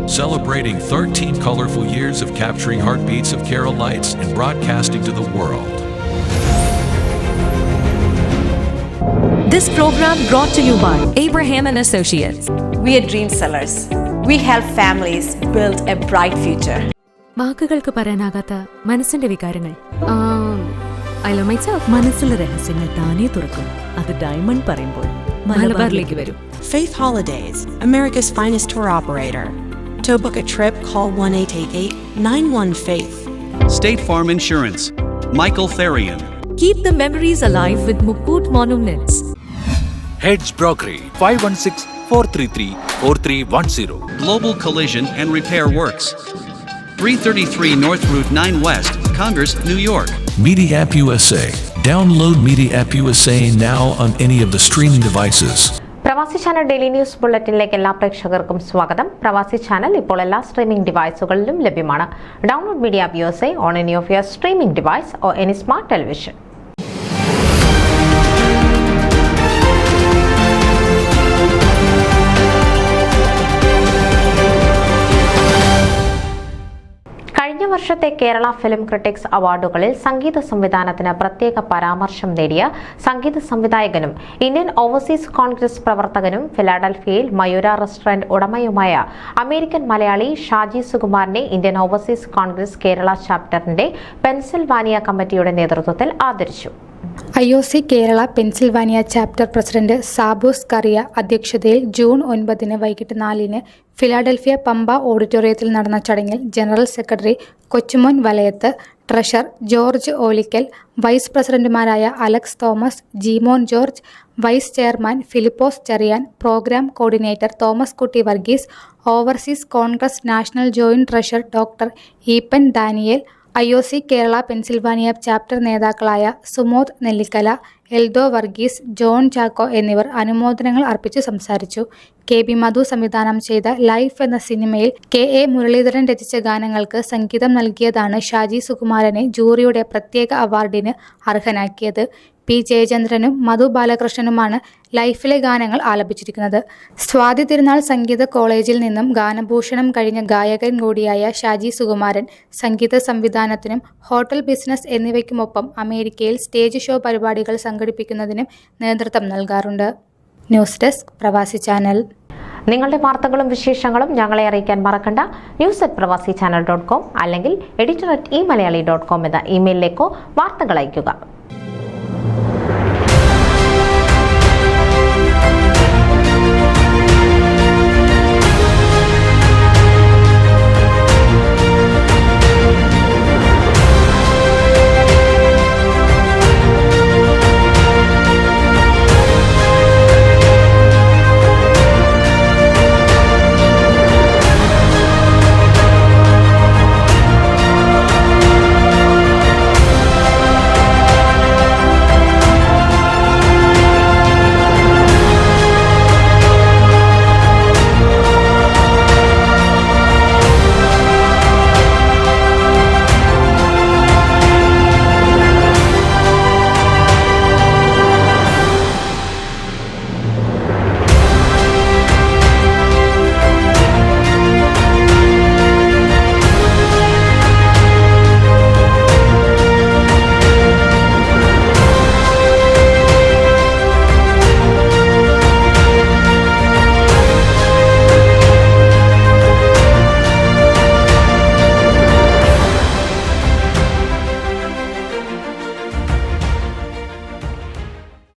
celebrating 13 colorful years of capturing heartbeats of Kerala lights and broadcasting to the world. This program brought to you by Abraham and Associates. We are dream sellers. We help families build a bright future. വാക്കുകൾക്ക് പറയാനാകാത്ത മനസ്സിന്റെ വികാരങ്ങൾ. I love myself. മനസ്സിലെ രഹസ്യങ്ങൾ താനേ തുറക്കും. അത് diamond പറയുമ്പോൾ മലബാറിലേക്ക് വരും. Faith Holidays, America's finest tour operator. To book a trip, call 1-888-91-FAITH. State Farm Insurance, Michael Therian. Keep the memories alive with Mukut Monuments. Heads Brokery 516-433-4310. Global Collision and Repair Works, 333 North Route 9 West, Congress, New York. Media App USA. Download Media App USA now on any of the streaming devices. പ്രവാസി channel daily news ബുള്ളറ്റിനിലേക്ക് എല്ലാ പ്രേക്ഷകർക്കും സ്വാഗതം. പ്രവാസി channel ഇപ്പോൾ എല്ലാ streaming ഡിവൈസുകളിലും ലഭ്യമാണ്. Download media app USA on any of your streaming device or any smart television. കഴിഞ്ഞ വർഷത്തെ കേരള ഫിലിം ക്രിട്ടിക്സ് അവാർഡുകളിൽ സംഗീത സംവിധാനത്തിന് പ്രത്യേക പരാമർശം നേടിയ സംഗീത സംവിധായകനും ഇന്ത്യൻ ഓവർസീസ് കോൺഗ്രസ് പ്രവർത്തകനും ഫിലാഡൽഫിയയിൽ മയൂര റെസ്റ്റോറന്റ് ഉടമയുമായ അമേരിക്കൻ മലയാളി ഷാജി സുകുമാരനെ ഇന്ത്യൻ ഓവർസീസ് കോൺഗ്രസ് കേരള ചാപ്റ്ററിന്റെ പെൻസിൽവാനിയ കമ്മിറ്റിയുടെ നേതൃത്വത്തിൽ ആദരിച്ചു. IOC Kerala Pennsylvania chapter president Sabu Scaria അധ്യക്ഷതയിൽ ജൂൺ 9 വൈകിട്ട് 4 ഫിലാഡൽഫിയ പമ്പ ഓഡിറ്റോറിയത്തിൽ നടന്ന ചടങ്ങിൽ general secretary Kochumon Valayath, treasurer George Olickal, vice പ്രസിഡന്റുമാരായ Alex Thomas, Jeemon George, vice chairman Philipose Cherian, programme coordinator Thomas Kutty Varghese, overseas Congress national joint treasurer doctor Eapen Daniel, IOC Kerala Pennsylvania chapter നേതാക്കളായ സുമോദ് നെല്ലിക്കല, എൽദോ വർഗീസ്, ജോൺ ചാക്കോ എന്നിവർ അനുമോദനങ്ങൾ അർപ്പിച്ച് സംസാരിച്ചു. KB മധു സംവിധാനം ചെയ്ത ലൈഫ് എന്ന സിനിമയിൽ KA മുരളീധരൻ രചിച്ച ഗാനങ്ങൾക്ക് സംഗീതം നൽകിയതാണ് ഷാജി സുകുമാരനെ ജൂറിയുടെ പ്രത്യേക അവാർഡിന് അർഹനാക്കിയത്. P. ജയചന്ദ്രനും മധു ബാലകൃഷ്ണനുമാണ് ലൈഫിലെ ഗാനങ്ങൾ ആലപിച്ചിരിക്കുന്നത്. സ്വാതി തിരുനാൾ സംഗീത കോളേജിൽ നിന്നും ഗാനഭൂഷണം കഴിഞ്ഞ ഗായകൻ കൂടിയായ ഷാജി സുകുമാരൻ സംഗീത സംവിധാനത്തിനും ഹോട്ടൽ ബിസിനസ് എന്നിവയ്ക്കുമൊപ്പം അമേരിക്കയിൽ സ്റ്റേജ് ഷോ പരിപാടികൾ സംഘടിപ്പിക്കുന്നതിനും നേതൃത്വം നൽകാറുണ്ട്. ന്യൂസ് ഡെസ്ക് പ്രവാസി ചാനൽ. നിങ്ങളുടെ വാർത്തകളും വിശേഷങ്ങളും ഞങ്ങളെ അറിയിക്കാൻ മറക്കണ്ട. news@pravasichannel.com അല്ലെങ്കിൽ editor@eMalayali.com എന്ന ഇമെയിലിലേക്കോ വാർത്തകൾ അയയ്ക്കുക.